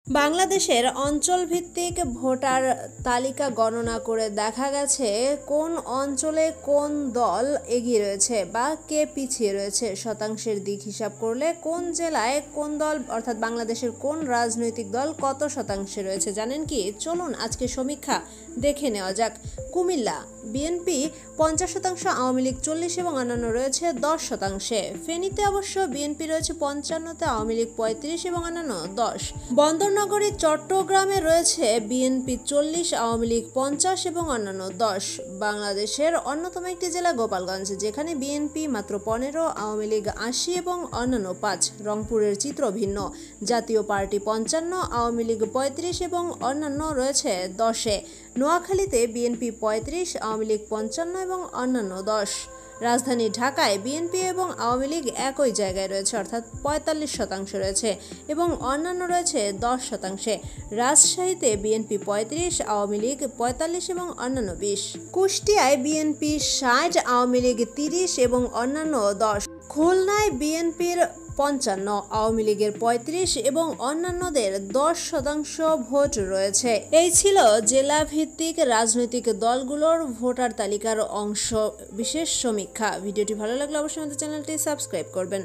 বাংলাদেশের অঞ্চলভিত্তিক ভোটার তালিকা গণনা করে দেখা গেছে কোন অঞ্চলে কোন দল এগিয়ে রয়েছে বা কে পিছিয়ে রয়েছে। শতাংশের দিক হিসাব করলে কোন জেলায় কোন দল অর্থাৎ বাংলাদেশের কোন রাজনৈতিক দল কত শতাংশে রয়েছে জানেন কি? চলুন আজকে সমীক্ষা দেখে নেওয়া যাক। কুমিল্লা বিএনপি 50%, আওয়ামী লীগ 40 এবং অন্যান্য রয়েছে 10%। ফেনীতে অবশ্য বিএনপি রয়েছে 55-তে, আওয়ামী লীগ 35 এবং অন্যান্য 10। বন্দরনগরী চট্টগ্রামে রয়েছে বিএনপি 40, আওয়ামী লীগ 50 এবং অন্যান্য 10। বাংলাদেশের অন্যতম একটি জেলা গোপালগঞ্জ, যেখানে বিএনপি মাত্র 15, আওয়ামী লীগ 80 এবং অন্যান্য 5। রংপুরের চিত্র ভিন্ন, জাতীয় পার্টি 55, আওয়ামী লীগ 35 এবং অন্যান্য রয়েছে 10-এ। নোয়াখালীতে বিএনপি 35, আওয়ামী লীগ 55 এবং অন্যান্য 10। রাজধানী ঢাকায় বিএনপি এবং আওয়ামী লীগ একই জায়গায় রয়েছে অর্থাৎ 45% রয়েছে এবং অন্যান্য রয়েছে 10%। রাজশাহীতে বিএনপি 35, আওয়ামী লীগ 45 এবং অন্যান্য 20। কুষ্টিয়ায় বিএনপি 60, আওয়ামী লীগ 30 এবং অন্যান্য 10। খুলনায় বিএনপির 55, আওয়ামী লীগের 35 এবং অন্যান্যদের 10% ভোট রয়েছে। এই ছিল জেলা ভিত্তিক রাজনৈতিক দলগুলোর ভোটার তালিকার অংশ বিশেষ সমীক্ষা। ভিডিওটি ভালো লাগলে অবশ্যই আমাদের চ্যানেলটি সাবস্ক্রাইব করবেন।